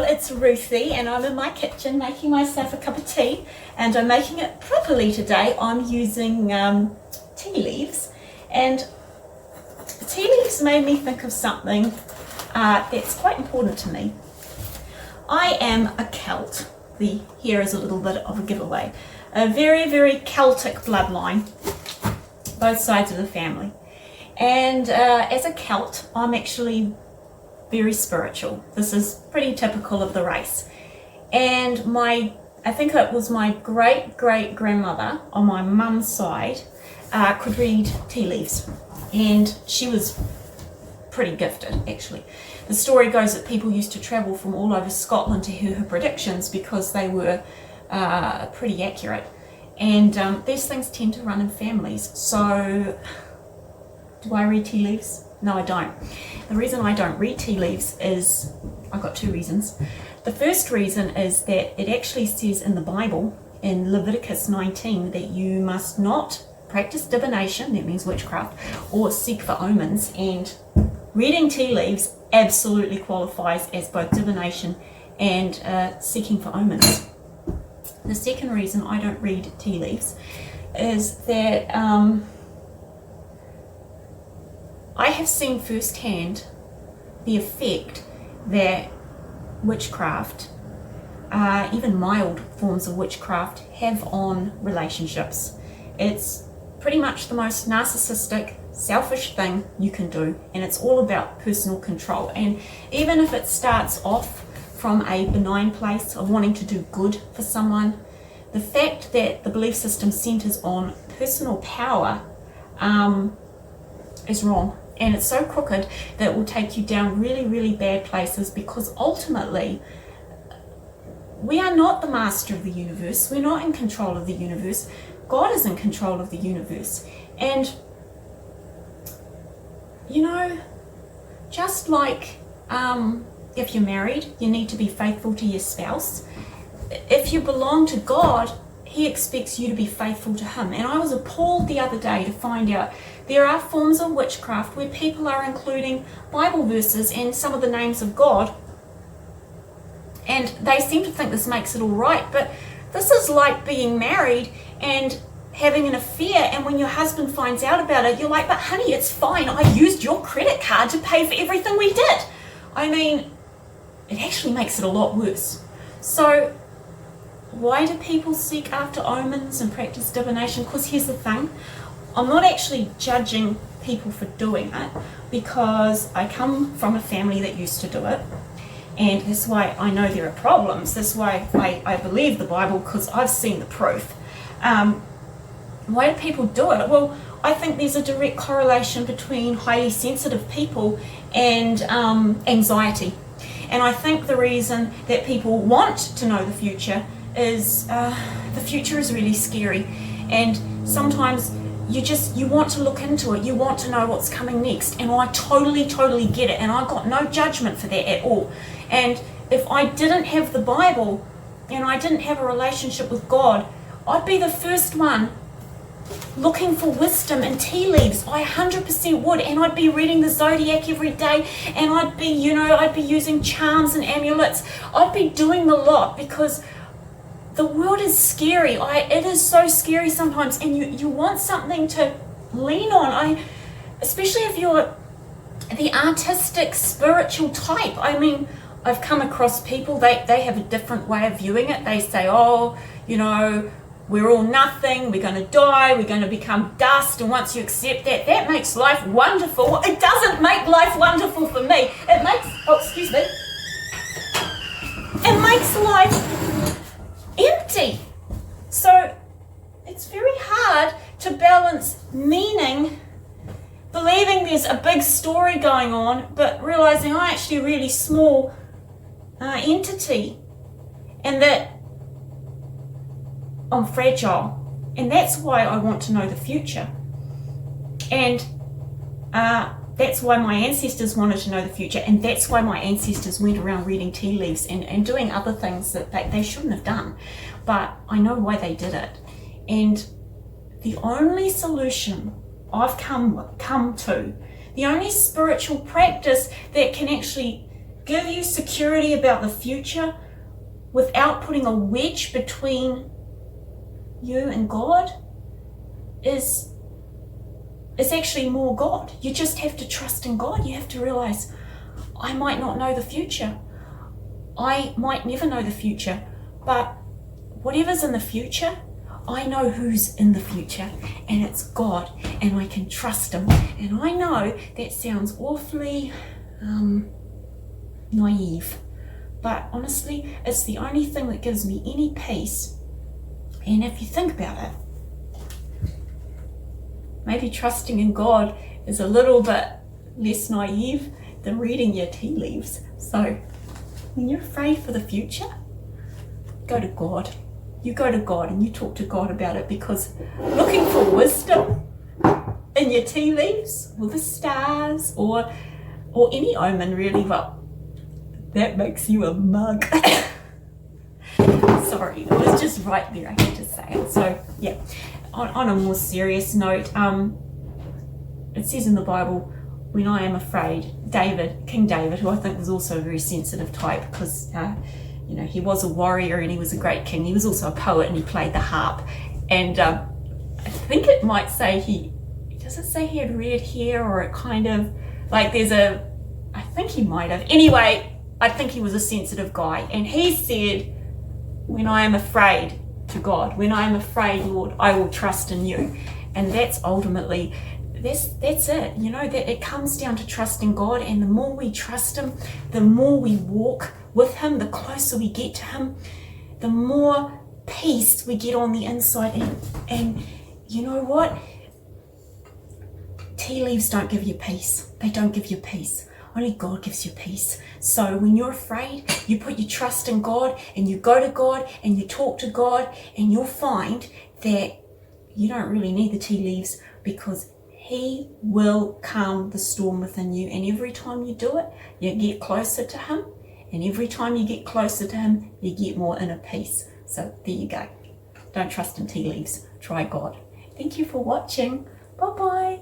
it's Ruthie and I'm in my kitchen making myself a cup of tea, and I'm making it properly today. I'm using tea leaves, and tea leaves made me think of something that's quite important to me. I am a Celt. Here is a little bit of a giveaway. A very, very Celtic bloodline, both sides of the family. And as a Celt, I'm actually very spiritual. This is pretty typical of the race. And I think it was my great-great-grandmother on my mum's side could read tea leaves. And she was pretty gifted, actually. The story goes that people used to travel from all over Scotland to hear her predictions because they were pretty accurate. And these things tend to run in families. So, do I read tea leaves? No, I don't. The reason I don't read tea leaves is, I've got two reasons. The first reason is that it actually says in the Bible, in Leviticus 19, that you must not practice divination, that means witchcraft, or seek for omens, and reading tea leaves absolutely qualifies as both divination and seeking for omens. The second reason I don't read tea leaves is that I have seen firsthand the effect that witchcraft, even mild forms of witchcraft, have on relationships. It's pretty much the most narcissistic, selfish thing you can do, and it's all about personal control. And even if it starts off from a benign place of wanting to do good for someone, the fact that the belief system centers on personal power is wrong. And it's so crooked that it will take you down really, really bad places, because ultimately we are not the master of the universe. We're not in control of the universe. God is in control of the universe. And you know, just like if you're married, you need to be faithful to your spouse. If you belong to God, He expects you to be faithful to Him. And I was appalled the other day to find out there are forms of witchcraft where people are including Bible verses and some of the names of God, and they seem to think this makes it all right. But this is like being married and having an affair, and when your husband finds out about it, you're like, but honey, it's fine, I used your credit card to pay for everything we did. I mean, it actually makes it a lot worse. So why do people seek after omens and practice divination? Because here's the thing, I'm not actually judging people for doing it, because I come from a family that used to do it, and that's why I know there are problems. That's why I believe the Bible, because I've seen the proof. Why do people do it? Well, I think there's a direct correlation between highly sensitive people and anxiety. And I think the reason that people want to know the future is the future is really scary. And sometimes you want to look into it. You want to know what's coming next. And I totally get it. And I've got no judgment for that at all. And if I didn't have the Bible and I didn't have a relationship with God, I'd be the first one looking for wisdom in tea leaves. I 100% would, and I'd be reading the zodiac every day, and I'd be using charms and amulets. I'd be doing the lot, because the world is scary. It is so scary sometimes, and you want something to lean on. Especially if you're the artistic, spiritual type. I mean, I've come across people, they have a different way of viewing it. They say, oh, we're all nothing, we're going to die, we're going to become dust, and once you accept that, that makes life wonderful. It doesn't make life wonderful for me. It makes life empty. So it's very hard to balance meaning, believing there's a big story going on, but realizing I'm actually a really small entity, and that I'm fragile. And that's why I want to know the future. And that's why my ancestors wanted to know the future, and that's why my ancestors went around reading tea leaves and doing other things that they shouldn't have done. But I know why they did it. And the only solution I've come to, the only spiritual practice that can actually give you security about the future without putting a wedge between you and God is actually more God. You just have to trust in God. You have to realize, I might not know the future. I might never know the future, but whatever's in the future, I know who's in the future, and it's God, and I can trust him. And I know that sounds awfully naive, but honestly, it's the only thing that gives me any peace. And if you think about it, maybe trusting in God is a little bit less naive than reading your tea leaves. So when you're afraid for the future, go to God. You go to God and you talk to God about it, because looking for wisdom in your tea leaves or the stars or any omen really, well, that makes you a mug. Sorry, it was just right there, I had to say it. So yeah, on a more serious note, it says in the Bible, when I am afraid, King David, who I think was also a very sensitive type, because he was a warrior and he was a great king. He was also a poet and he played the harp. And I think it might say does it say he had red hair, or it kind of like I think he might have. Anyway, I think he was a sensitive guy. And he said, when I am afraid, to God, when I am afraid, Lord, I will trust in you. And that's ultimately, that's it. That it comes down to trusting God. And the more we trust him, the more we walk with him, the closer we get to him, the more peace we get on the inside. And you know what? Tea leaves don't give you peace. They don't give you peace. Only God gives you peace. So when you're afraid, you put your trust in God, and you go to God and you talk to God, and you'll find that you don't really need the tea leaves, because he will calm the storm within you. And every time you do it, you get closer to him. And every time you get closer to him, you get more inner peace. So there you go. Don't trust in tea leaves. Try God. Thank you for watching. Bye-bye.